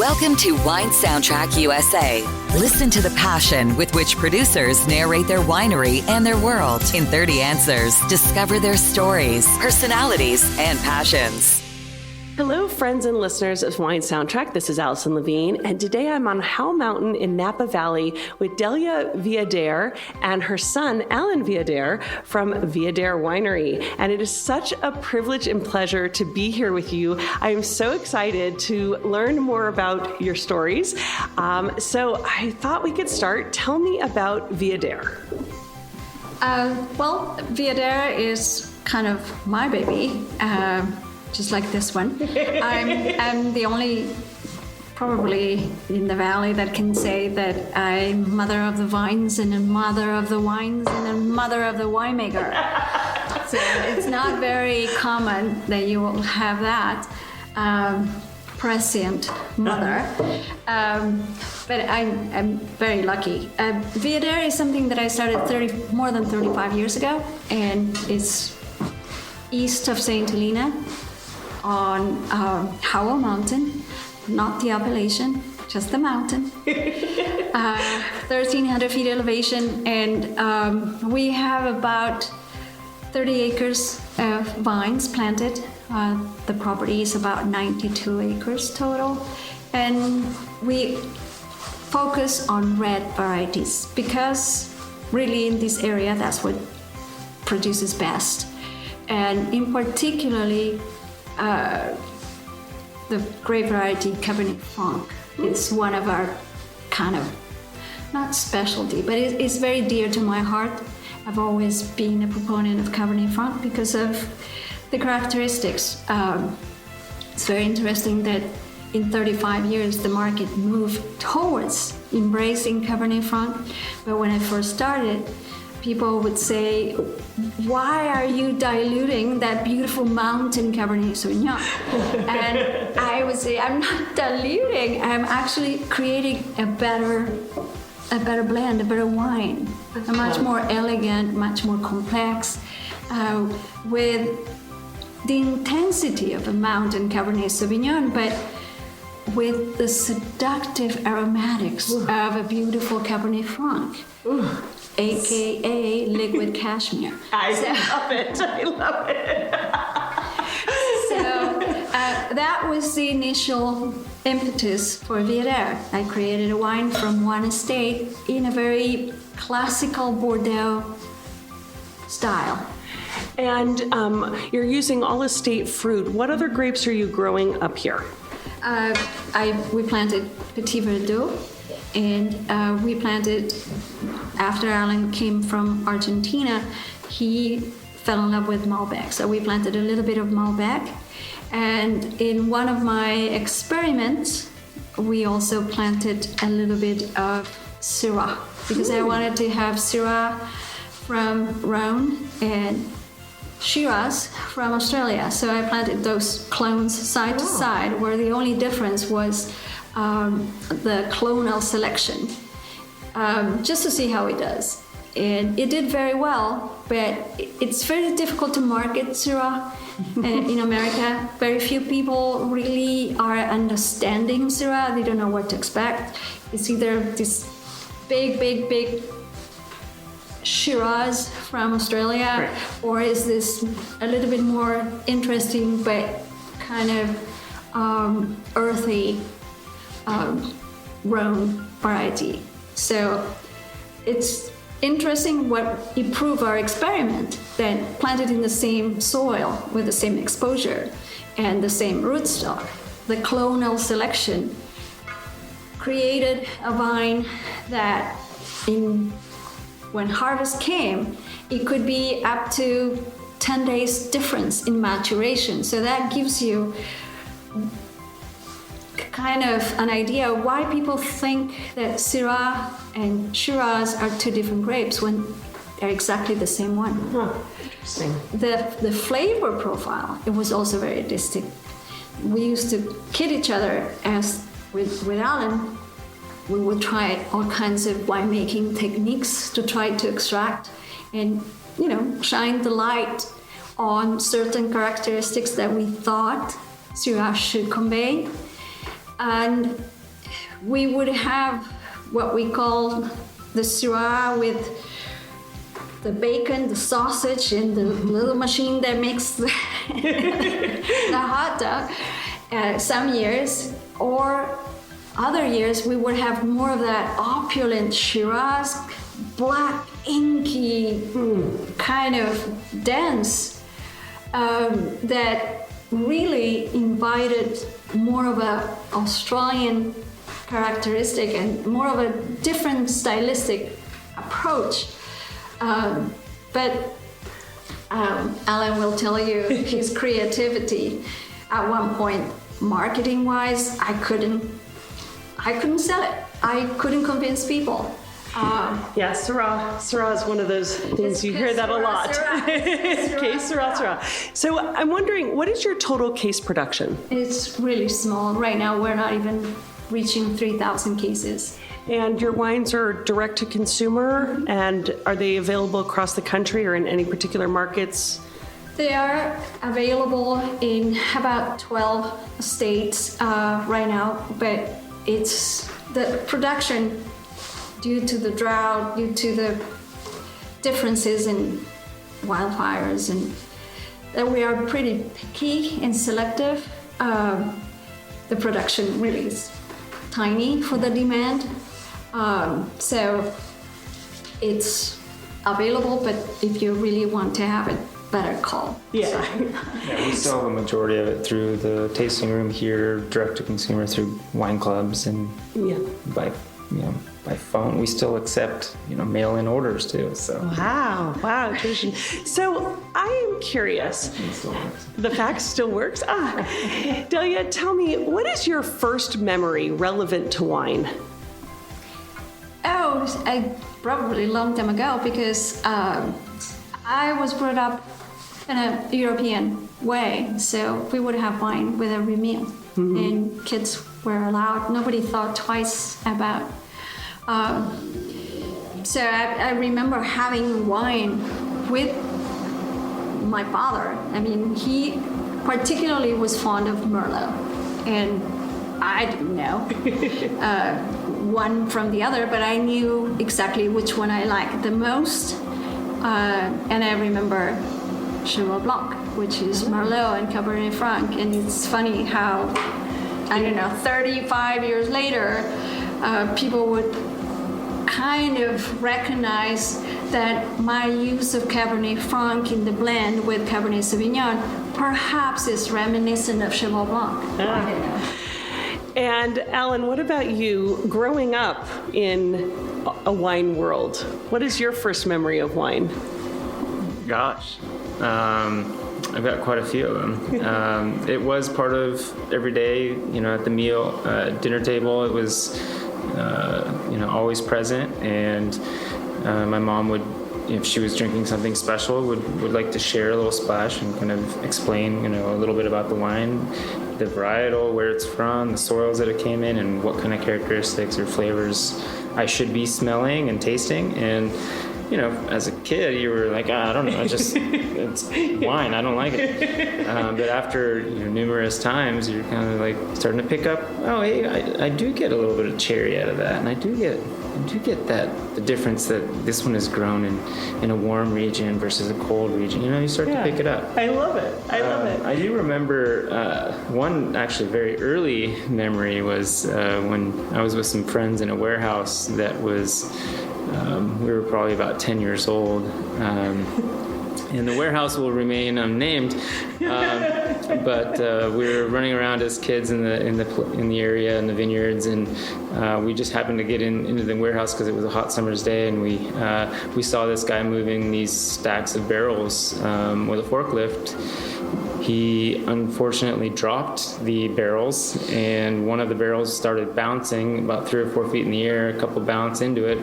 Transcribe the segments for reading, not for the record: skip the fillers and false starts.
Welcome to Wine Soundtrack USA. Listen to the passion with which producers narrate their winery and their world. In 30 answers, discover their stories, personalities, and passions. Hello, friends and listeners of Wine Soundtrack. This is Allison Levine, and today I'm on Howell Mountain in Napa Valley with Delia Viader and her son, Alan Viader, from Viader Winery. And it is such a privilege and pleasure to be here with you. I am so excited to learn more about your stories. So I thought we could start. Tell me about Viader. Well, Viader is kind of my baby. Just like this one. I'm the only, probably in the valley, that can say that I'm mother of the vines and a mother of the wines and a mother of the winemaker. So it's not very common that you will have that prescient mother. But I'm very lucky. Viader is something that I started more than 35 years ago, and it's east of St. Helena, on Howell Mountain, not the appellation, just the mountain. 1,300 feet elevation, and we have about 30 acres of vines planted. The property is about 92 acres total, and we focus on red varieties because really in this area that's what produces best, and in particularly the grape variety Cabernet Franc is one of our kind of, not specialty, but it's very dear to my heart. I've always been a proponent of Cabernet Franc because of the characteristics. It's very interesting that in 35 years the market moved towards embracing Cabernet Franc, but when I first started, people would say, why are you diluting that beautiful mountain Cabernet Sauvignon? And I would say, I'm not diluting, I'm actually creating a better blend, a better wine. A much more elegant, much more complex, with the intensity of a mountain Cabernet Sauvignon, but with the seductive aromatics of a beautiful Cabernet Franc. AKA liquid cashmere. I love it. So that was the initial impetus for Viader. I created a wine from one estate in a very classical Bordeaux style. And you're using all estate fruit. What other grapes are you growing up here? We planted Petit Verdot, and we planted, after Alan came from Argentina, he fell in love with Malbec. So we planted a little bit of Malbec. And in one of my experiments, we also planted a little bit of Syrah, because I wanted to have Syrah from Rhone and Shiraz from Australia. So I planted those clones side to side, where the only difference was the clonal selection, just to see how it does. And it did very well, but it's very difficult to market Syrah in America. Very few people really are understanding Syrah. They don't know what to expect. It's either this big Shiraz from Australia, or is this a little bit more interesting but kind of earthy Rhone variety. So it's interesting what improved our experiment, that planted in the same soil with the same exposure and the same rootstock. The clonal selection created a vine that when harvest came, it could be up to 10 days difference in maturation. So that gives you kind of an idea of why people think that Syrah and Shiraz are two different grapes when they're exactly the same one. Interesting. The flavor profile, it was also very distinct. We used to kid each other, as with Alan, we would try all kinds of winemaking techniques to try to extract and, shine the light on certain characteristics that we thought Syrah should convey. And we would have what we call the Syrah with the bacon, the sausage, and the little machine that makes the, the hot dog some years. Or other years, we would have more of that opulent Shiraz, black, inky, kind of dense, that really invited more of a Australian characteristic and more of a different stylistic approach. But Alan will tell you his creativity. At one point, marketing-wise, I couldn't sell it. I couldn't convince people. Yeah, Syrah is one of those things you hear that a lot. Case Syrah. So I'm wondering, what is your total case production? It's really small. Right now, we're not even reaching 3,000 cases. And your wines are direct to consumer, and are they available across the country or in any particular markets? They are available in about 12 states right now, but it's the production, due to the drought, due to the differences in wildfires, and that we are pretty picky and selective. The production really is tiny for the demand. So it's available, but if you really want to have it, better call. Yeah. Yeah, we sell the majority of it through the tasting room here, direct to consumer through wine clubs, and by phone. We still accept mail-in orders too. So Wow, tradition. So I am curious. The fax still works. Delia, tell me, what is your first memory relevant to wine? Probably a long time ago, because I was brought up in a European way, so we would have wine with every meal, and kids were allowed. Nobody thought twice about. So I remember having wine with my father. I mean, he particularly was fond of Merlot, and I didn't know one from the other, but I knew exactly which one I liked the most. And I remember Cheval Blanc, which is Merlot and Cabernet Franc. And it's funny how, 35 years later, people would kind of recognize that my use of Cabernet Franc in the blend with Cabernet Sauvignon perhaps is reminiscent of Cheval Blanc. I don't know. And Alan, what about you growing up in a wine world? What is your first memory of wine? Gosh, I've got quite a few of them. It was part of every day, at the meal, dinner table. It was, always present. And my mom would, if she was drinking something special, would like to share a little splash and kind of explain, a little bit about the wine, the varietal, where it's from, the soils that it came in, and what kind of characteristics or flavors I should be smelling and tasting. And as a kid, you were like, I don't know, it's wine, I don't like it. But after numerous times, you're kind of like starting to pick up, hey, I do get a little bit of cherry out of that, and I do get the difference that this one is grown in a warm region versus a cold region. You start to pick it up. I love it. I do remember one actually very early memory was when I was with some friends in a warehouse that was, we were probably about 10 years old. And the warehouse will remain unnamed, but we were running around as kids in the area in the vineyards, and we just happened to get into the warehouse because it was a hot summer's day, and we saw this guy moving these stacks of barrels with a forklift. He unfortunately dropped the barrels, and one of the barrels started bouncing about 3 or 4 feet in the air. A couple bounce into it,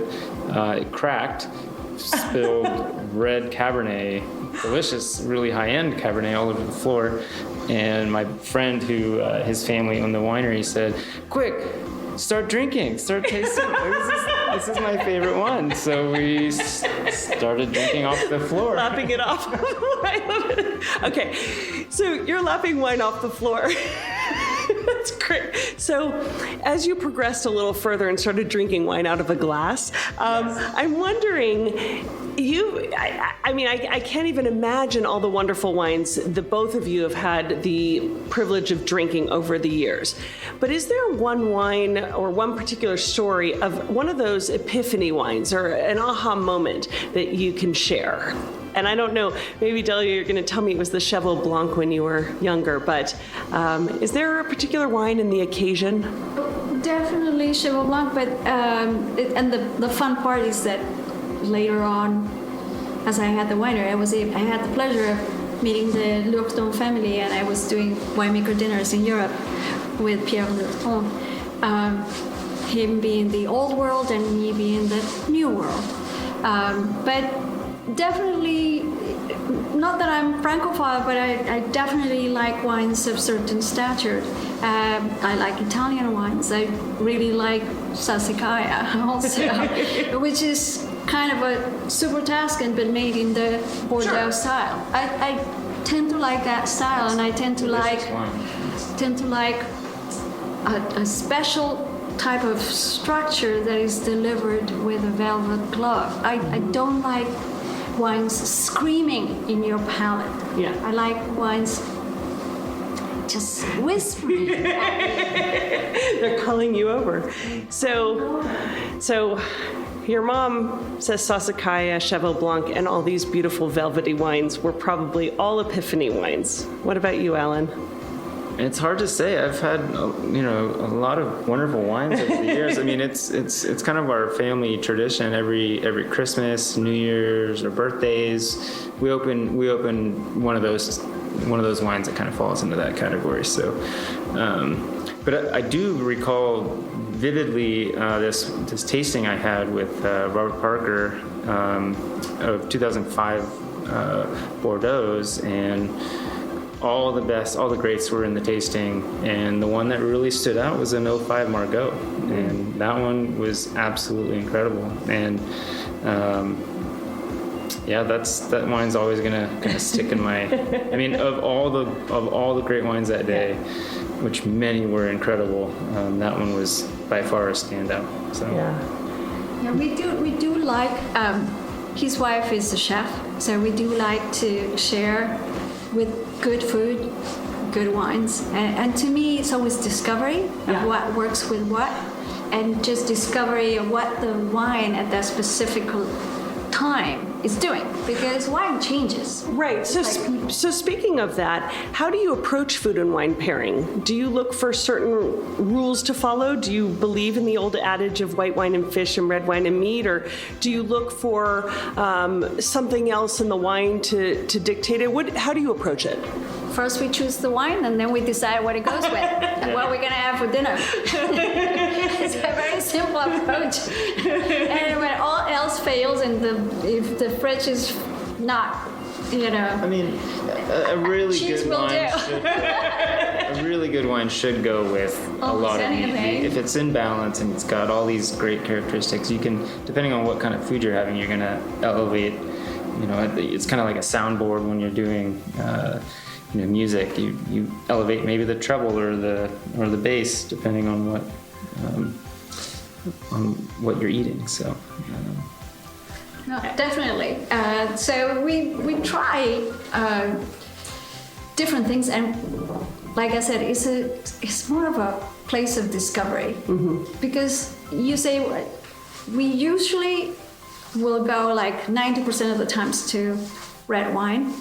it cracked, spilled red Cabernet, delicious, really high-end Cabernet all over the floor. And my friend, who his family owned the winery, said, "Quick, start drinking, start tasting. This is my favorite one." So we started drinking off the floor. Lapping it off. I love it. Okay, so you're lapping wine off the floor. That's great. So, as you progressed a little further and started drinking wine out of a glass, I'm wondering, I can't even imagine all the wonderful wines that both of you have had the privilege of drinking over the years. But is there one wine or one particular story of one of those epiphany wines or an aha moment that you can share? And I don't know, maybe Delia, you're going to tell me it was the Cheval Blanc when you were younger, but is there a particular wine in the occasion? Definitely Cheval Blanc, but and the fun part is that later on, as I had the winery, I had the pleasure of meeting the Lourdon family, and I was doing winemaker dinners in Europe with Pierre Lourdon. Him being the old world and me being the new world. But definitely, not that I'm Francophile, but I definitely like wines of certain stature. I like Italian wines. I really like Sassicaia also, which is kind of a super Tuscan but made in the Bordeaux style. I tend to like that style, and I tend to like a special type of structure that is delivered with a velvet glove. I don't like wines screaming in your palate. Yeah. I like wines just whispering. They're calling you over. So your mom says Sassicaia, Cheval Blanc, and all these beautiful velvety wines were probably all epiphany wines. What about you, Alan? It's hard to say. I've had, a lot of wonderful wines over the years. I mean, it's kind of our family tradition. Every Christmas, New Year's, or birthdays, we open one of those wines that kind of falls into that category. So, but I do recall vividly this tasting I had with Robert Parker of 2005 Bordeaux's, and all the greats were in the tasting, and the one that really stood out was an 05 Margaux, and that one was absolutely incredible. And that wine's always gonna stick in my. I mean, of all the great wines that day, which many were incredible, that one was by far a standout. So yeah, we do like. His wife is a chef, so we do like to share with good food, good wines, and to me it's always discovery of what works with what, and just discovery of what the wine at that specific time is doing, because wine changes. Right. So speaking of that, how do you approach food and wine pairing? Do you look for certain rules to follow? Do you believe in the old adage of white wine and fish and red wine and meat, or do you look for something else in the wine to dictate it? How do you approach it? First we choose the wine, and then we decide what it goes with and what we're going to have for dinner. It's a very simple approach. And when all else fails, and if the fridge is not, I mean, a really good wine should go with a lot of meat. If it's in balance and it's got all these great characteristics, you can, depending on what kind of food you're having, you're going to elevate. It's kind of like a soundboard when you're doing. Music, you elevate maybe the treble or the bass depending on what you're eating. So no, definitely. So we try different things, and like I said, it's more of a place of discovery. Mm-hmm. Because you say we usually will go like 90% of the times to red wine.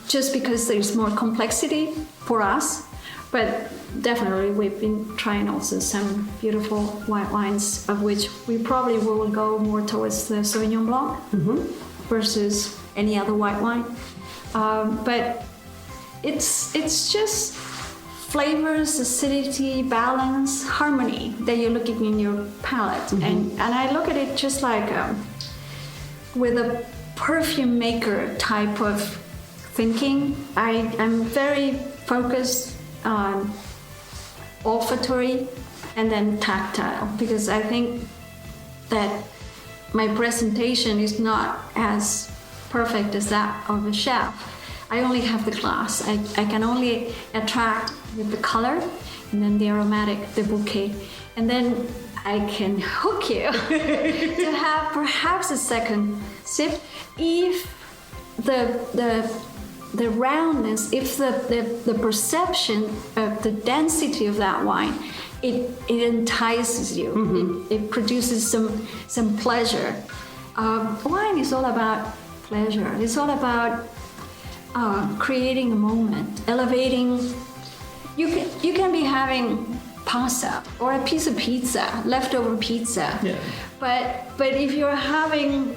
Just because there's more complexity for us, but definitely we've been trying also some beautiful white wines, of which we probably will go more towards the Sauvignon Blanc versus any other white wine. But it's just flavors, acidity, balance, harmony that you're looking in your palate, and I look at it just like with a perfume maker type of thinking. I'm very focused on olfactory and then tactile, because I think that my presentation is not as perfect as that of a chef. I only have the glass. I can only attract with the color and then the aromatic, the bouquet. And then I can hook you to have perhaps a second sip if the roundness, if the perception of the density of that wine, it entices you. Mm-hmm. It produces some pleasure. Wine is all about pleasure. It's all about creating a moment, elevating. You can be having pasta or a piece of pizza, leftover pizza. Yeah. But if you're having,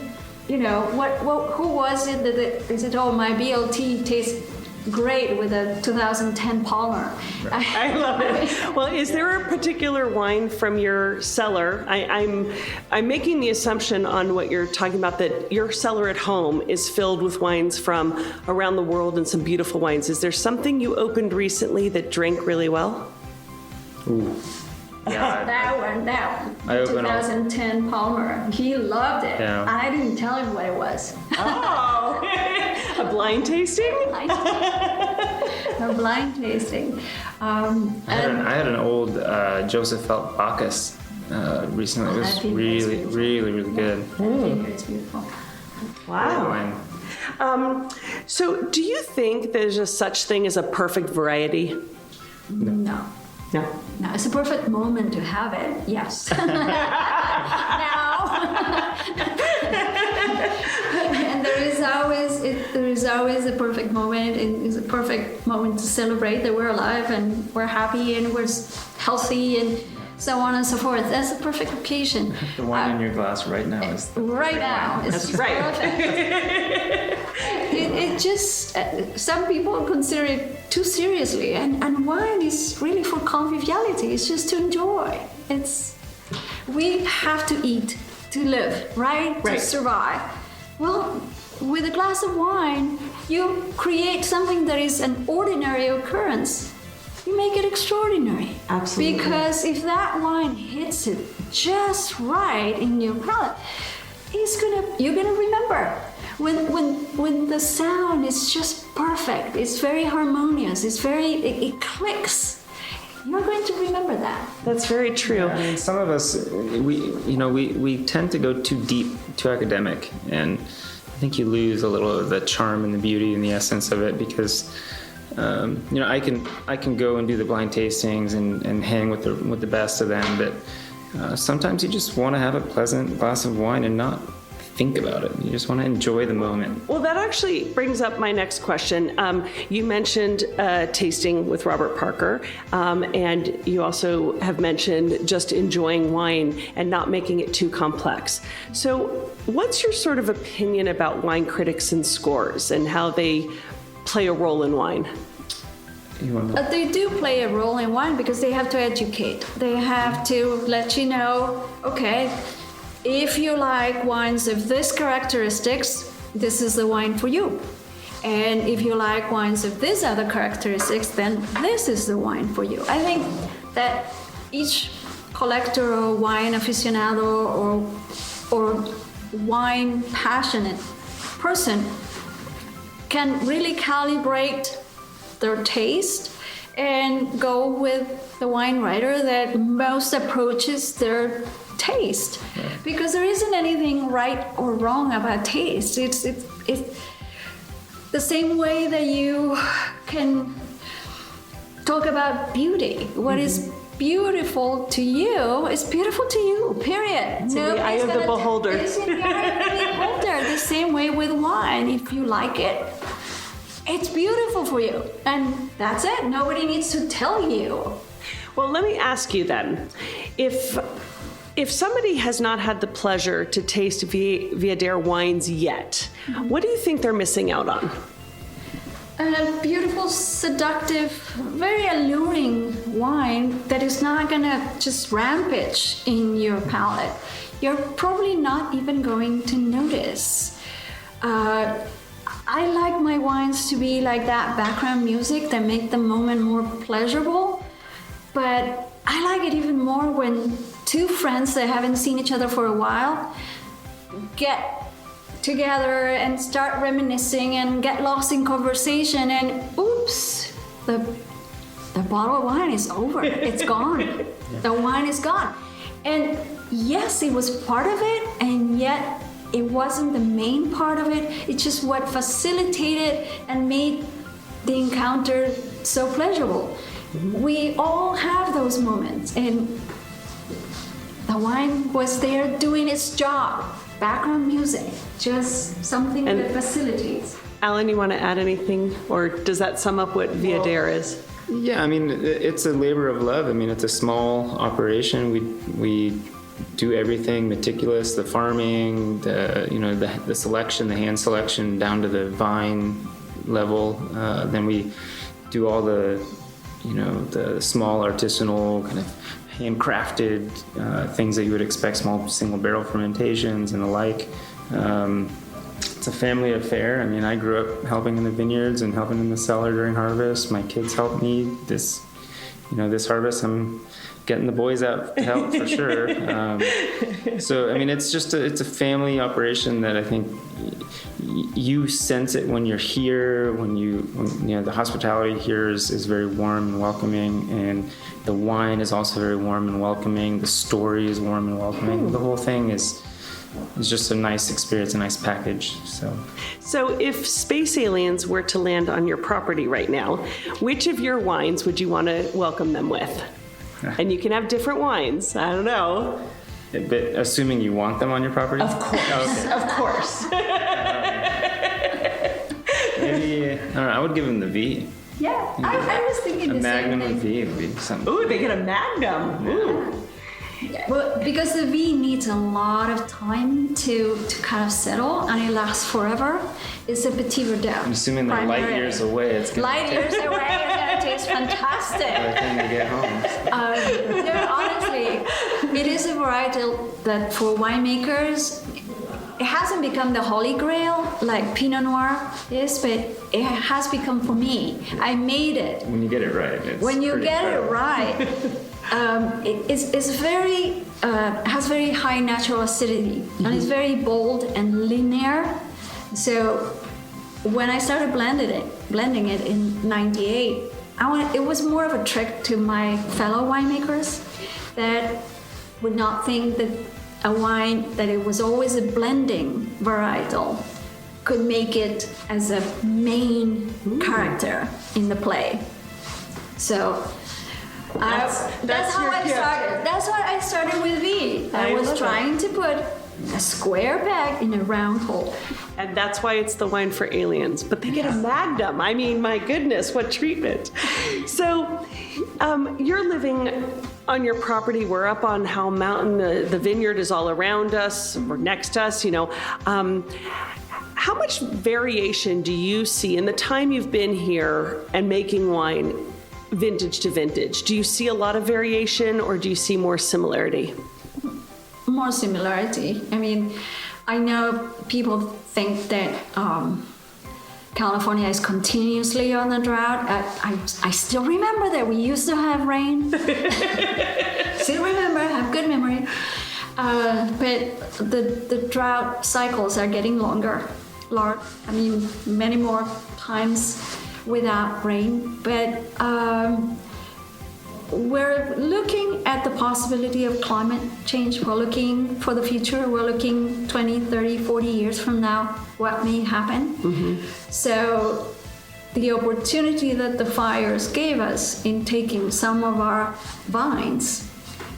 who was it that is it? Oh, my BLT tastes great with a 2010 Palmer. Right. I love it. Well, is there a particular wine from your cellar? I'm making the assumption on what you're talking about that your cellar at home is filled with wines from around the world and some beautiful wines. Is there something you opened recently that drank really well? Ooh. Yeah, that one. The 2010 Palmer. He loved it. Yeah. I didn't tell him what it was. Oh, a blind tasting? A blind tasting. I had an old Joseph Felt Bacchus recently. It was really, really, really good. It's beautiful. Wow. So do you think there's a such thing as a perfect variety? No. No, it's a perfect moment to have it. Yes. Now, and there is always a perfect moment. It's a perfect moment to celebrate that we're alive and we're happy and we're healthy and so on and so forth. That's the perfect occasion. The wine in your glass right now is right now. It's right. Perfect. It just some people consider it too seriously, and wine is really for conviviality. It's just to enjoy. We have to eat to live, right? To survive. Well, with a glass of wine, you create something that is an ordinary occurrence. You make it extraordinary. Absolutely. Because if that wine hits it just right in your palate, you're gonna remember. When the sound is just perfect, it's very harmonious, it clicks. You're going to remember that. That's very true. Yeah, I mean, some of us, we tend to go too deep, too academic, and I think you lose a little of the charm and the beauty and the essence of it because. I can go and do the blind tastings and hang with the best of them, but sometimes you just want to have a pleasant glass of wine and not think about it. You just want to enjoy the moment. Well, that actually brings up my next question. You mentioned tasting with Robert Parker, and you also have mentioned just enjoying wine and not making it too complex. So what's your sort of opinion about wine critics and scores and how they play a role in wine? They do play a role in wine because they have to educate. They have to let you know, okay, if you like wines of this characteristics, this is the wine for you. And if you like wines of these other characteristics, then this is the wine for you. I think that each collector or wine aficionado or wine passionate person can really calibrate their taste and go with the wine writer that most approaches their taste. Yeah. Because there isn't anything right or wrong about taste. It's the same way that you can talk about beauty. What is beautiful to you is beautiful to you, period. It's in the eye of the beholder. It's in the eye of the beholder. The same way with wine. If you like it, it's beautiful for you. And that's it. Nobody needs to tell you. Well, let me ask you then, if somebody has not had the pleasure to taste Viader wines yet, what do you think they're missing out on? A beautiful, seductive, very alluring wine that is not gonna just rampage in your palate. You're probably not even going to notice. I like my wines to be like that background music that make the moment more pleasurable, but I like it even more when two friends that haven't seen each other for a while get together and start reminiscing and get lost in conversation and oops, the the bottle of wine is over. It's gone. The wine is gone. And yes, it was part of it, and yet it wasn't the main part of it. It's just what facilitated and made the encounter so pleasurable. We all have those moments, and the wine was there doing its job. Background music, just something that facilitates. Alan, you want to add anything, or does that sum up what Viader is? Yeah, I mean, it's a labor of love. I mean, it's a small operation. We do everything meticulous, the farming, the selection, the hand selection, down to the vine level. Then we do all the small artisanal kind of handcrafted things that you would expect, small single barrel fermentations and the like. It's a family affair. I mean, I grew up helping in the vineyards and helping in the cellar during harvest. My kids helped me this harvest. I'm getting the boys out to help for sure. So, I mean, it's a family operation that I think you sense it when you're here, when the hospitality here is very warm and welcoming, and the wine is also very warm and welcoming. The story is warm and welcoming. The whole thing is just a nice experience, a nice package. So if space aliens were to land on your property right now, which of your wines would you want to welcome them with? And you can have different wines. I don't know. But assuming you want them on your property? Of course. Oh, okay. Of course. Maybe, I don't know, I would give them the V. Yeah, I was thinking the same Magnum thing. of V would be something. Ooh, they get a Magnum. Ooh. Well, because the V needs a lot of time to kind of settle, and it lasts forever. It's a Petit Verdot. I'm assuming they're light years away. It's gonna Light years away, it's gonna taste fantastic. by the time you get home. No, honestly, it is a varietal that for winemakers, it hasn't become the holy grail like Pinot Noir is, but it has become for me. I made it. When you get it right, it's When you pretty get incredible. it right, it's very has very high natural acidity, and it's very bold and linear. So when I started blending it in '98, it was more of a trick to my fellow winemakers that would not think that a wine that it was always a blending varietal could make it as a main character in the play. So that's how I started. That's why I started with V. I was trying to put a square peg in a round hole. And that's why it's the wine for aliens. But they get a Magnum. I mean, my goodness, what treatment. So you're living on your property. We're up on Howell Mountain. The vineyard is all around us or next to us, How much variation do you see in the time you've been here and making wine vintage to vintage? Do you see a lot of variation, or do you see more similarity? More similarity. I mean, I know people think that California is continuously on a drought. I still remember that we used to have rain. Still remember, have good memory. But the drought cycles are getting longer. I mean, many more times without rain. But we're looking at the possibility of climate change. We're looking for the future. We're looking 20, 30, 40 years from now, what may happen. Mm-hmm. So the opportunity that the fires gave us in taking some of our vines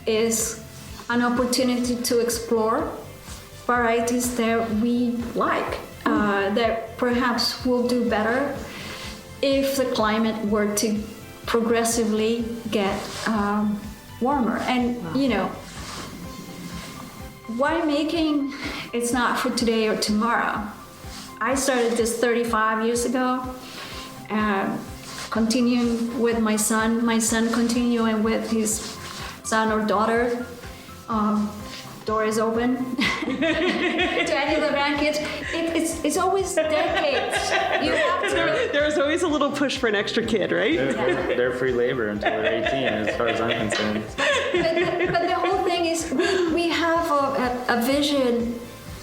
is an opportunity to explore varieties that we like, that perhaps will do better if the climate were to progressively get warmer. And winemaking, it's not for today or tomorrow. I started this 35 years ago, continuing with my son continuing with his son or daughter. Door is open to any of the grandkids. It's always decades. You have to. There's always a little push for an extra kid, right? They're free labor until they're 18, as far as I'm concerned. But the whole thing is we have a vision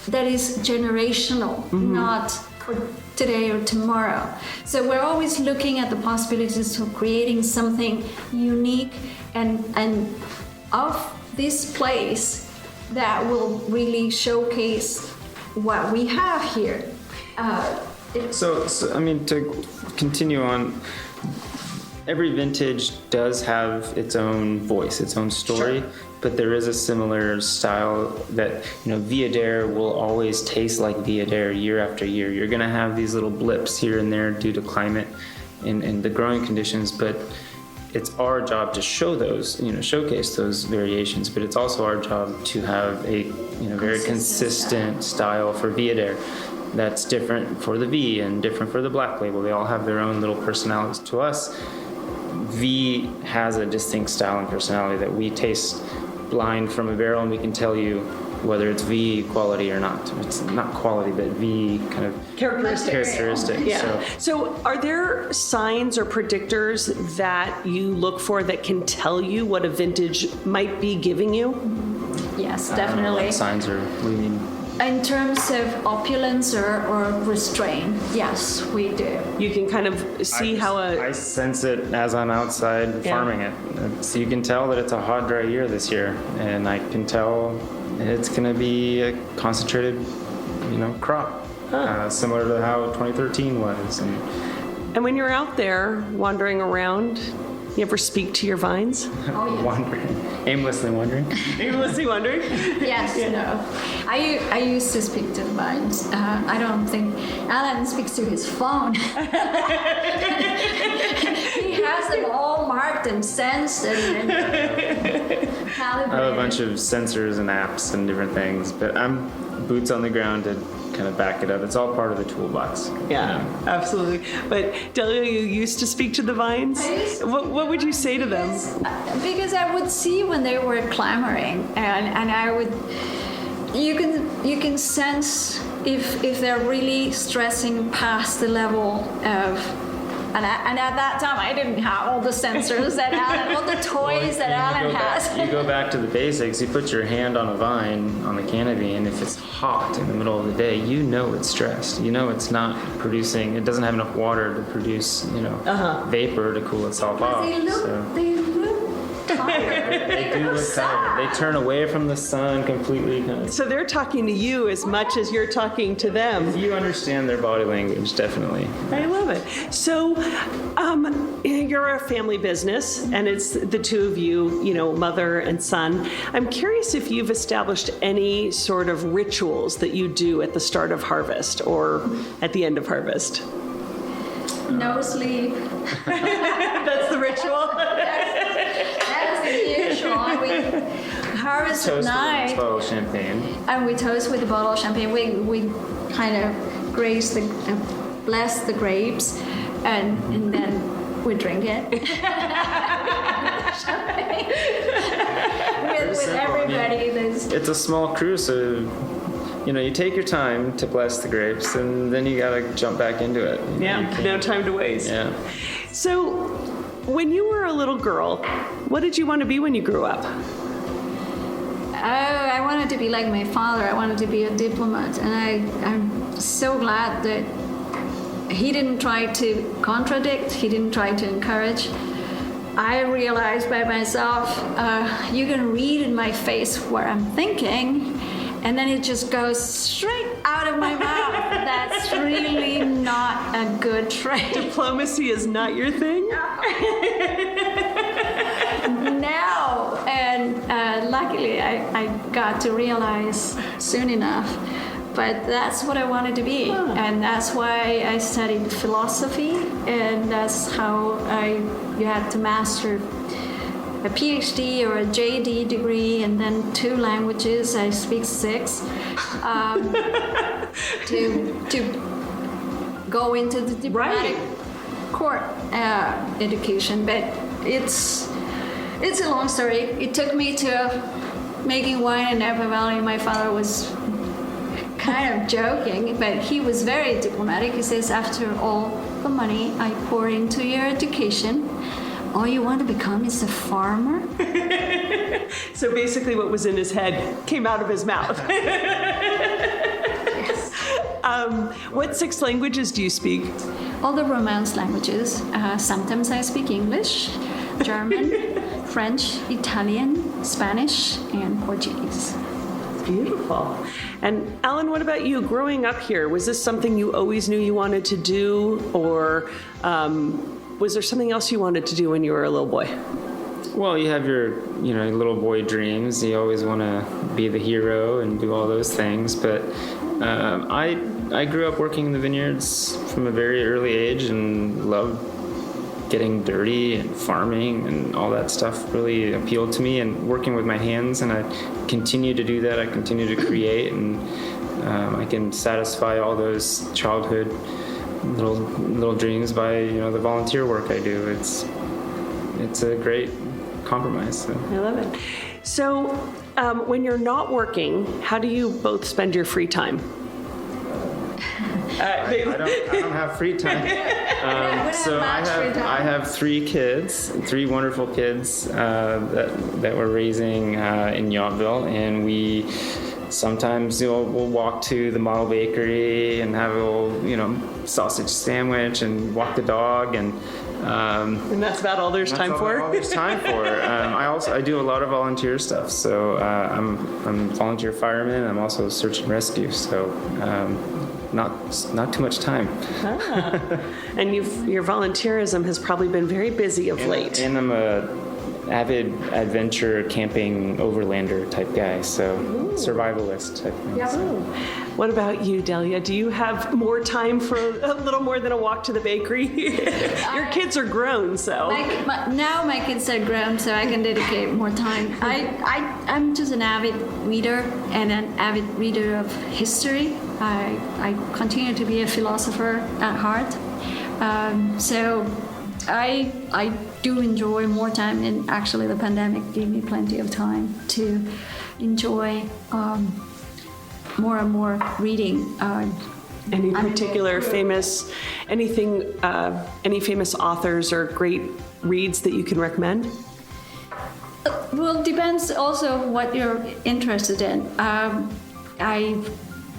that is generational, not for today or tomorrow. So we're always looking at the possibilities of creating something unique and of this place that will really showcase what we have here. So I mean, to continue on, every vintage does have its own voice, its own story, sure. But there is a similar style that, Viader will always taste like Viader year after year. You're going to have these little blips here and there due to climate and the growing conditions, but it's our job to show those, showcase those variations, but it's also our job to have a, very consistent style for Viader. That's different for the V and different for the black label. They all have their own little personalities. To us, V has a distinct style and personality that we taste blind from a barrel, and we can tell you whether it's V quality or not. It's not quality, but V kind of characteristic. Yeah. So are there signs or predictors that you look for that can tell you what a vintage might be giving you? Yes, definitely. What signs are we mean? In terms of opulence or restraint, yes, we do. You can kind of see I sense it as I'm outside farming it. So you can tell that it's a hot, dry year this year, and I can tell it's going to be a concentrated, crop, similar to how 2013 was. And when you're out there wandering around, you ever speak to your vines? Oh, yes. Wandering. Aimlessly wandering. Aimlessly wandering? Yes, no. I used to speak to the vines. I don't think Alan speaks to his phone. He has them all marked and sensed and calibrated. I have a bunch of sensors and apps and different things, but I'm boots on the ground to kind of back it up. It's all part of the toolbox. Yeah, absolutely. But Delia, you used to speak to the vines? What would you say to them? Because I would see when they were clamoring, and I would. You can sense if they're really stressing past the level of. And at that time, I didn't have all the sensors that Alan, all the toys that Alan has. You go back to the basics. You put your hand on a vine on the canopy, and if it's hot in the middle of the day, it's stressed. It's not producing. It doesn't have enough water to produce, vapor to cool itself off. They look tired. They do look tired. They turn away from the sun completely. So they're talking to you as much as you're talking to them. You understand their body language, definitely. I love it. So you're a family business, and it's the two of you, mother and son. I'm curious if you've established any sort of rituals that you do at the start of harvest or at the end of harvest. No sleep. That's the ritual? That is the usual. We harvest at night. Toast with a bottle of champagne. And we toast with a bottle of champagne. We kind of bless the grapes, and then we drink it. with everybody. It's a small crew, so you take your time to bless the grapes, and then you gotta jump back into it. No time to waste. Yeah. So, when you were a little girl, what did you want to be when you grew up? I wanted to be like my father. I wanted to be a diplomat, and I'm so glad that he didn't try to contradict. He didn't try to encourage. I realized by myself, you can read in my face what I'm thinking, and then it just goes straight out of my mouth. That's really not a good trait. Diplomacy is not your thing? No. And luckily I got to realize soon enough. But that's what I wanted to be. Oh. And that's why I studied philosophy, and that's how you had to master a PhD or a JD degree, and then 2 languages. I speak 6 to go into the diplomatic court education. But it's a long story. It took me to making wine in Napa Valley. My father was kind of joking, but he was very diplomatic. He says, after all the money I pour into your education, all you want to become is a farmer? So basically what was in his head came out of his mouth. Yes. What 6 languages do you speak? All the Romance languages. Sometimes I speak English, German, French, Italian, Spanish, and Portuguese. Beautiful. And Alan, what about you? Growing up here, was this something you always knew you wanted to do, or was there something else you wanted to do when you were a little boy? Well, you have your, little boy dreams. You always want to be the hero and do all those things. But I grew up working in the vineyards from a very early age and loved getting dirty and farming and all that stuff really appealed to me, and working with my hands. And I continue to do that. I continue to create, and I can satisfy all those childhood little dreams by the volunteer work I do. It's a great compromise. So. I love it. So when you're not working, how do you both spend your free time? I don't have free time. So I have 3 kids, 3 wonderful kids that we're raising in Yountville, and we sometimes we'll walk to the model bakery and have a little sausage sandwich and walk the dog, and that's about all there's time for. All there's time for. I do a lot of volunteer stuff. So I'm a volunteer fireman. I'm also search and rescue. So not too much time. And your volunteerism has probably been very busy of late. And I'm a avid adventure camping overlander type guy, so survivalist type thing. Yeah. So. What about you, Delia? Do you have more time for a little more than a walk to the bakery? Your kids are grown, so. Now my kids are grown, so I can dedicate more time. I'm just an avid reader and an avid reader of history. I continue to be a philosopher at heart. So I do enjoy more time, and actually the pandemic gave me plenty of time to enjoy more and more reading. Any particular famous, any famous authors or great reads that you can recommend? Well, it depends also what you're interested in.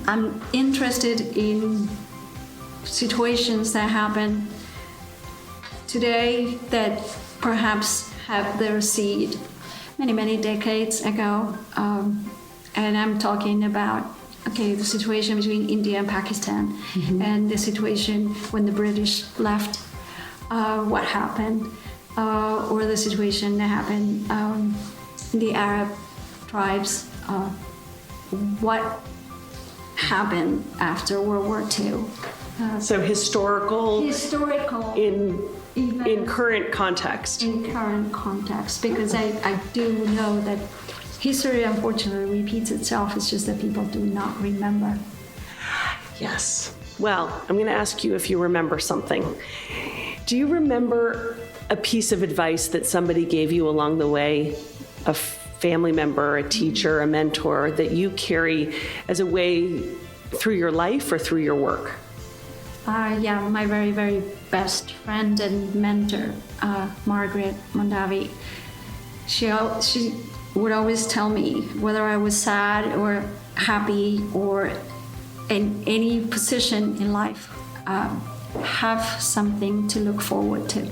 I'm interested in situations that happen today that perhaps have their seed many decades ago. And I'm talking about, the situation between India and Pakistan, and the situation when the British left, what happened, or the situation that happened in the Arab tribes, what happened after World War II. So historical in current context. In current context, because I do know that history unfortunately repeats itself. It's just that people do not remember. Yes. Well, I'm going to ask you if you remember something. Do you remember a piece of advice that somebody gave you along the way, a family member, a teacher, a mentor, that you carry as a way through your life or through your work? Yeah, my very, very best friend and mentor, Margaret Mondavi. She would always tell me, whether I was sad or happy or in any position in life, have something to look forward to.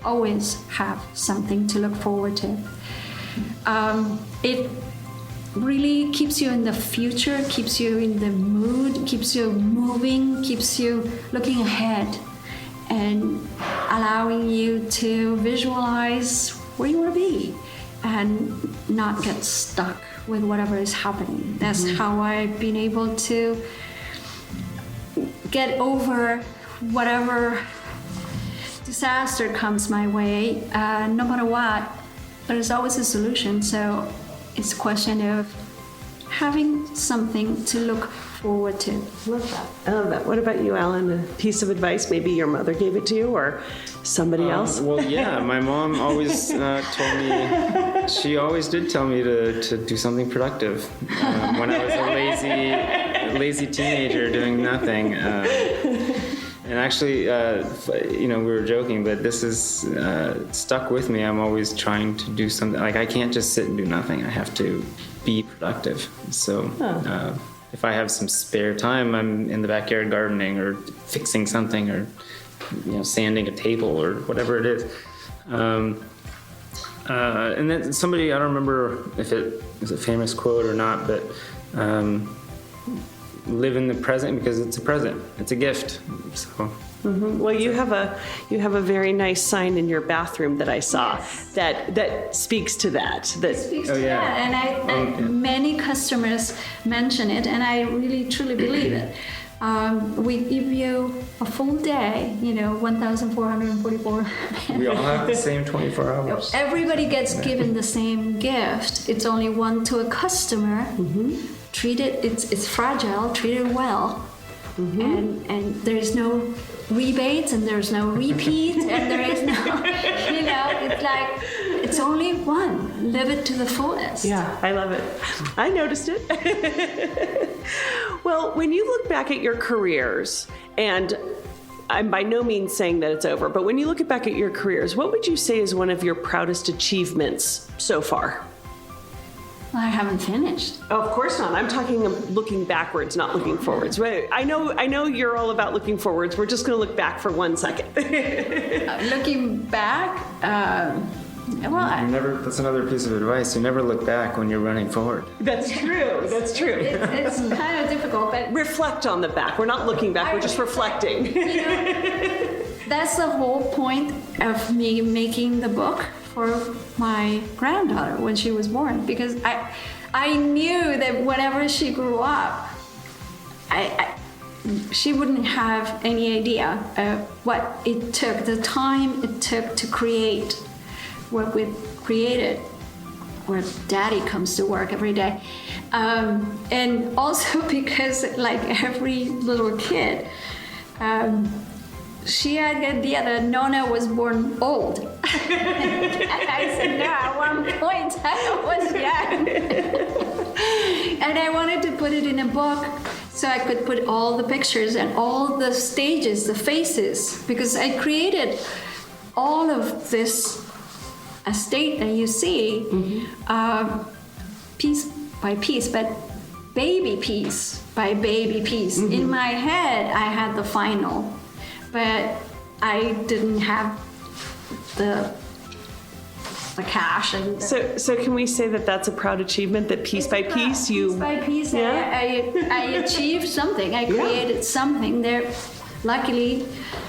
Always have something to look forward to. It really keeps you in the future, keeps you in the mood, keeps you moving, keeps you looking ahead, and allowing you to visualize where you want to be and not get stuck with whatever is happening. That's how I've been able to get over whatever disaster comes my way, no matter what. There's always a solution, so it's a question of having something to look forward to. I love that. What about you, Alan? A piece of advice, maybe your mother gave it to you or somebody else? Well, yeah, my mom always told me, she always did tell me to do something productive when I was a lazy teenager doing nothing. And actually, we were joking, but this is stuck with me. I'm always trying to do something. Like, I can't just sit and do nothing. I have to be productive. So if I have some spare time, I'm in the backyard gardening or fixing something or, sanding a table or whatever it is. And then somebody, I don't remember if it was a famous quote or not, but live in the present because it's a present. It's a gift. So. Mm-hmm. Well, you have a very nice sign in your bathroom that I saw that speaks to that. Speaks to that, and many customers mention it, and I really truly believe it. We give you a full day, 1,444. We all have the same 24 hours. Everybody gets given the same gift. It's only one to a customer. Mm-hmm. Treat it. It's fragile. Treat it well. Mm-hmm. And there's no rebates, and there's no repeat, and there is no, it's like, it's only one. Live it to the fullest. Yeah, I love it. I noticed it. Well, when you look back at your careers, and I'm by no means saying that it's over, but when you look back at your careers, what would you say is one of your proudest achievements so far? I haven't finished. Oh, of course not. I'm talking looking backwards, not looking forwards. I know you're all about looking forwards. We're just going to look back for 1 second. Looking back, that's another piece of advice. You never look back when you're running forward. That's true. That's true. It's kind of difficult, but reflect on the back. We're not looking back. We're just reflecting. That's the whole point of me making the book for my granddaughter when she was born, because I knew that whenever she grew up, she wouldn't have any idea what it took, the time it took to create what we created, where Daddy comes to work every day. And also because, like every little kid, she had the idea that Nona was born old. And I said, no, at one point I was young. And I wanted to put it in a book so I could put all the pictures and all the stages, the faces, because I created all of this estate that you see, piece by piece, but baby piece by baby piece. Mm-hmm. In my head, I had the final, but I didn't have the cash. And so can we say that that's a proud achievement, that piece by piece I achieved something. I created something there. Luckily,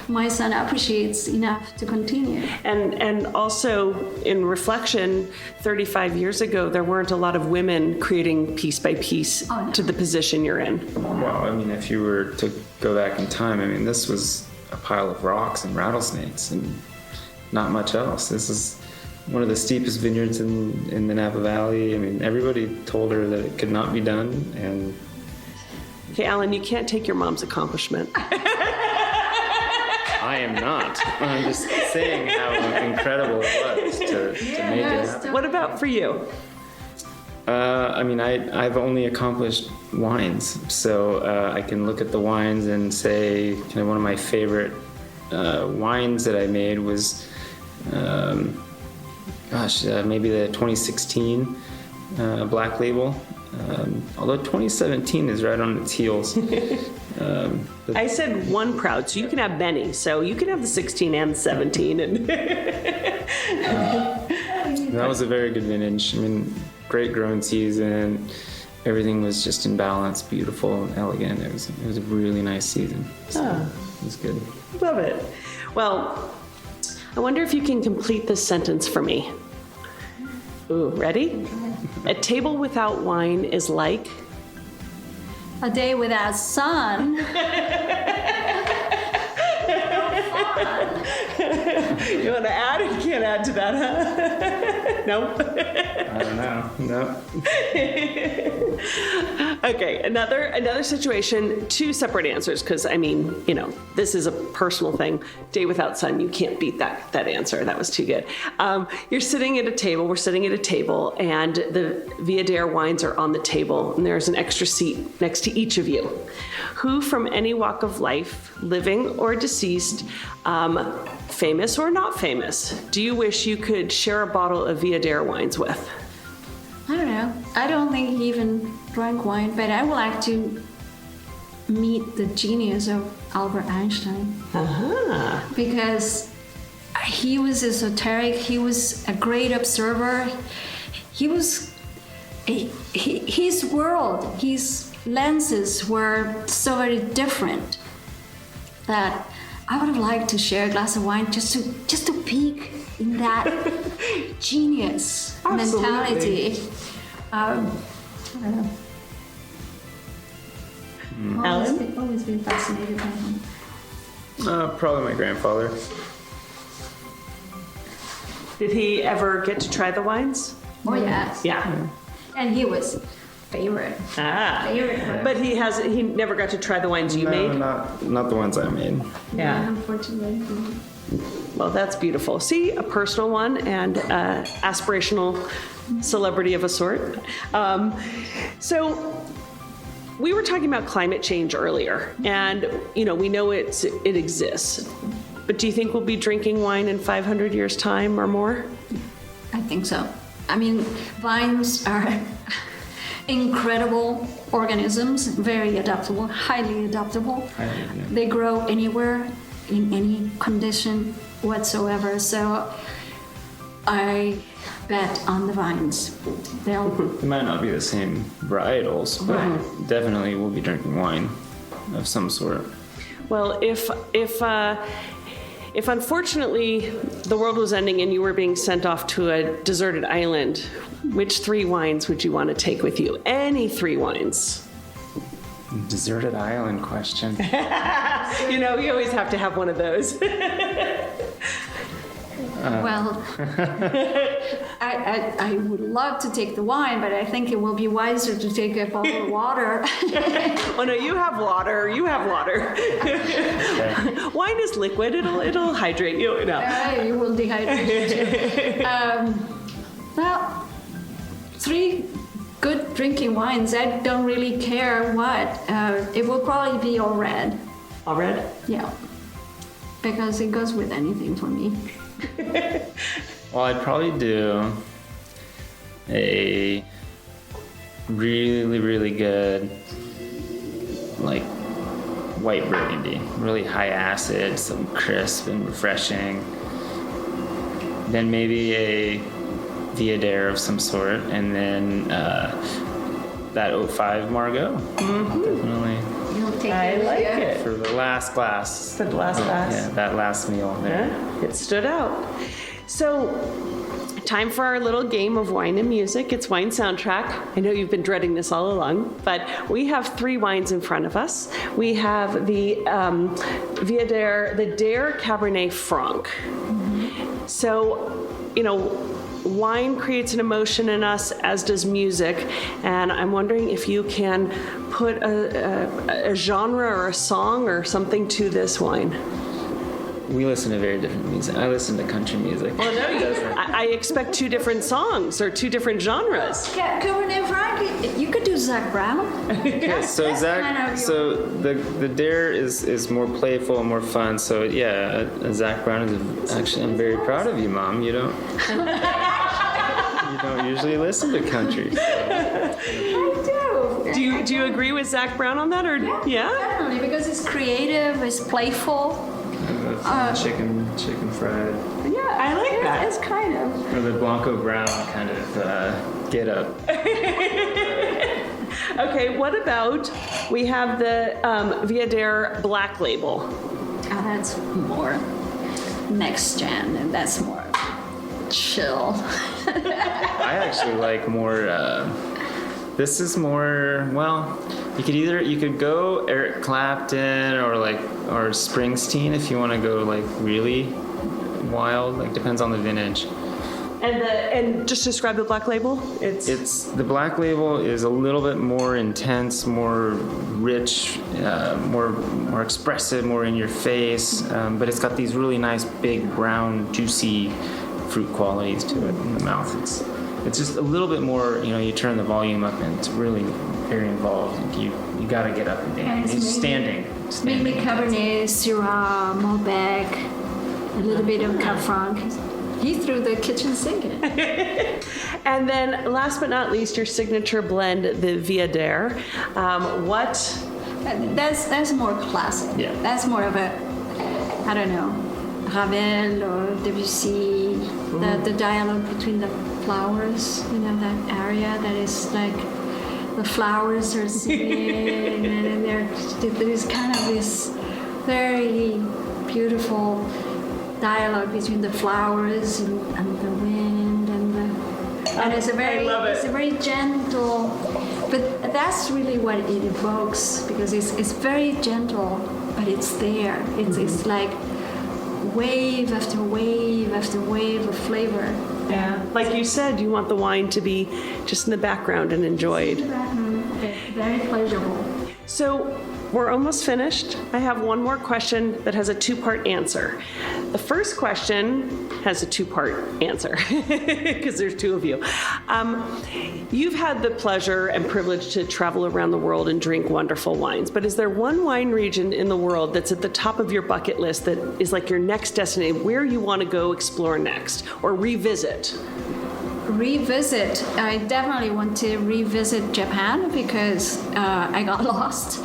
my son appreciates enough to continue. And also, in reflection, 35 years ago, there weren't a lot of women creating piece by piece to the position you're in. Well, I mean, if you were to go back in time, I mean, this was a pile of rocks and rattlesnakes and not much else. This is one of the steepest vineyards in the Napa Valley. I mean, everybody told her that it could not be done. And okay, Alan, you can't take your mom's accomplishment. I am not. I'm just saying how incredible it was to make it happen. What about for you? I mean, I've only accomplished wines, so I can look at the wines and say, one of my favorite wines that I made was, maybe the 2016 Black Label. Although 2017 is right on its heels. I said one proud, so you can have many. So you can have the 16 and the 17. And that was a very good vintage. I mean, great growing season. Everything was just in balance, beautiful and elegant. It was a really nice season. So it was good. Love it. Well, I wonder if you can complete this sentence for me. Ooh, ready? A table without wine is like? A day without sun. You want to add? You can't add to that, huh? No? I don't know. No. Okay, another situation, two separate answers, because I mean, this is a personal thing. Day without sun, you can't beat that answer. That was too good. You're sitting at a table, we're sitting at a table, and the Viader wines are on the table, and there's an extra seat next to each of you. Who from any walk of life, living or deceased, famous or not famous, do you wish you could share a bottle of Viader wines with? I don't know. I don't think he even drank wine, but I would like to meet the genius of Albert Einstein. Because he was esoteric, he was a great observer. He was, his world, his lenses were so very different that I would have liked to share a glass of wine just to peek in that genius mentality. I don't know. Always been fascinated by him. Probably my grandfather. Did he ever get to try the wines? Oh yes. Yeah. And he was favorite. Favorite. But he never got to try the wines you made? Not the ones I made. Yeah. Unfortunately. Well, that's beautiful. See, a personal one and aspirational celebrity of a sort. So we were talking about climate change earlier, and we know it exists. But do you think we'll be drinking wine in 500 years' time or more? I think so. I mean, vines are incredible organisms, very adaptable, highly adaptable. They grow anywhere, in any condition whatsoever. So I bet on the vines. It might not be the same varietals, but definitely we'll be drinking wine of some sort. Well, if unfortunately the world was ending and you were being sent off to a deserted island, which 3 wines would you want to take with you? Any 3 wines. Deserted island question. You always have to have one of those. Well, I would love to take the wine, but I think it will be wiser to take a bottle of water. Oh no, you have water. You have water. Okay. Wine is liquid. It'll hydrate you. You will dehydrate you. Well, 3 good drinking wines. I don't really care what. It will probably be all red. All red? Yeah. Because it goes with anything for me. Well, I'd probably do a really, really good, like, white Burgundy. Really high acid, some crisp and refreshing. Then maybe a Viader of some sort, and then that 05 Margot. Definitely. I like it. For the last glass. For the last glass. Yeah, that last meal there. Yeah, it stood out. So, time for our little game of wine and music. It's Wine Soundtrack. I know you've been dreading this all along, but we have 3 wines in front of us. We have the Viader, the Dare Cabernet Franc. So, wine creates an emotion in us, as does music, and I'm wondering if you can put a genre or a song or something to this wine. We listen to very different music. I listen to country music. Oh no, I expect 2 different songs or 2 different genres. Cabernet Franc, you could do Zach Brown. Okay, so Zach, kind of so the Dare is more playful and more fun. So yeah, Zach Brown is actually. I'm very proud of you, Mom. You don't usually listen to country. So. I do. Do you agree with Zach Brown on that, or yeah? Definitely, because it's creative, it's playful. Chicken fried. Yeah, I like that. It's kind of. Or the Blanco Brown kind of get up. Okay, what about we have the Viader Black Label? Oh, that's more next gen, and that's more chill. I actually like more. This is more. Well, you could go Eric Clapton or Springsteen if you want to go like really wild. Like depends on the vintage. And just describe the Black Label. It's the Black Label is a little bit more intense, more rich, more expressive, more in your face. But it's got these really nice big brown juicy fruit qualities to it in the mouth. It's just a little bit more. You turn the volume up and it's really very involved. You gotta get up and dance. It's standing. Maybe Cabernet, Syrah, Malbec, a little bit of Cab Franc. he threw the kitchen sink in. And then last but not least, your signature blend, the Viader. That's more classic. Yeah. That's more of a, I don't know, Ravel or Debussy, the dialogue between the flowers, that area that is like the flowers are singing and there's kind of this very beautiful dialogue between the flowers and the wind and it's a very gentle, but that's really what it evokes, because it's very gentle, but it's there. It's like wave after wave after wave of flavor. Yeah. Like you said, you want the wine to be just in the background and enjoyed. Very pleasurable. So we're almost finished. I have one more question that has a two-part answer. The first question has a two-part answer because there's two of you. You've had the pleasure and privilege to travel around the world and drink wonderful wines, but is there one wine region in the world that's at the top of your bucket list that is like your next destination, where you want to go explore next or revisit? I definitely want to revisit Japan because I got lost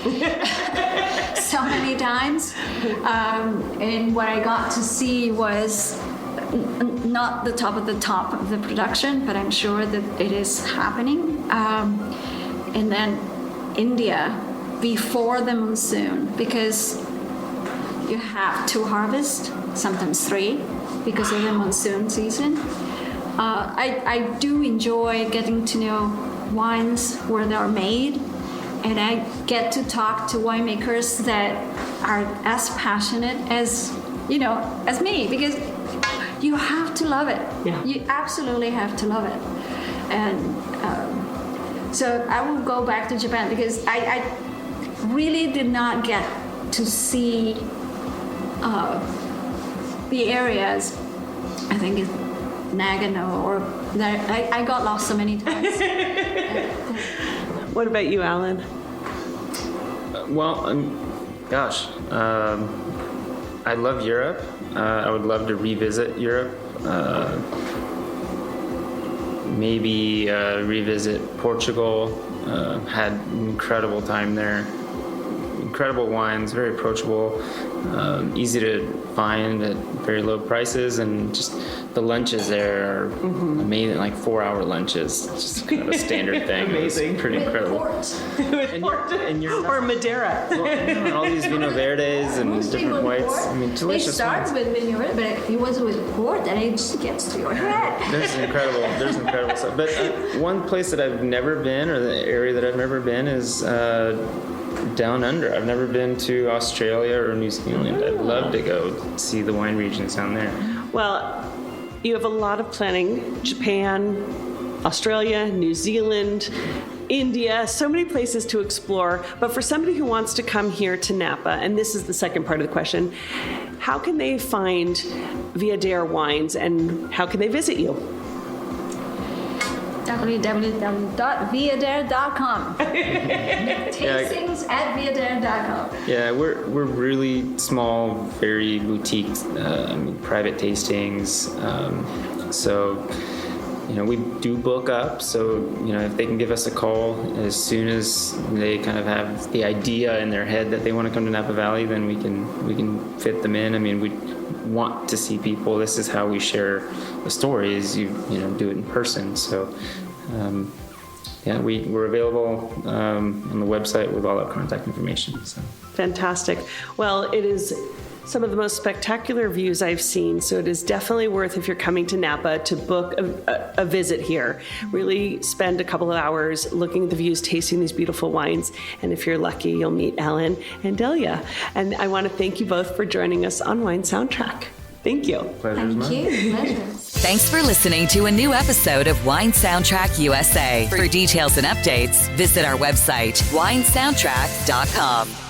so many times, and what I got to see was not the top of the production, but I'm sure that it is happening. And then India before the monsoon, because you have 2 harvests, sometimes 3, because of the monsoon season. I do enjoy getting to know wines where they are made, and I get to talk to winemakers that are as passionate as me, because you have to love it. Yeah. You absolutely have to love it. And so I will go back to Japan because I really did not get to see the areas. I think it's Nagano, or that I got lost so many times. What about you, Alan? I love Europe. I would love to revisit Europe. Maybe revisit Portugal. Had an incredible time there. Incredible wines, very approachable, easy to find at very low prices, and just the lunches there are amazing, like 4-hour lunches. It's just kind of a standard thing. Amazing. It's pretty incredible. Or Madeira. Well, all these Vino Verdes and different whites. I mean, delicious It starts wines. with vineyard, but it was with port, and it just gets to your head. There's incredible stuff. But one place that I've never been, or the area that I've never been, is down under. I've never been to Australia or New Zealand. I'd love to go see the wine regions down there. Well, you have a lot of planning. Japan, Australia, New Zealand, India, so many places to explore. But for somebody who wants to come here to Napa, and this is the second part of the question, how can they find Viader wines and how can they visit you? www.viader.com. Tastings at viader.com. Yeah, we're really small, very boutique, private tastings. So, we do book up. So, if they can give us a call as soon as they kind of have the idea in their head that they want to come to Napa Valley, then we can fit them in. I mean, we want to see people. This is how we share the stories. You do it in person. So, we're available on the website with all that contact information. So. Fantastic. Well, it is some of the most spectacular views I've seen, so it is definitely worth, if you're coming to Napa, to book a visit here. Really spend a couple of hours looking at the views, tasting these beautiful wines, and if you're lucky, you'll meet Alan and Delia. And I want to thank you both for joining us on Wine Soundtrack. Thank you. Pleasure's mine. Thank you. Pleasure. Thanks for listening to a new episode of Wine Soundtrack USA. For details and updates, visit our website, winesoundtrack.com.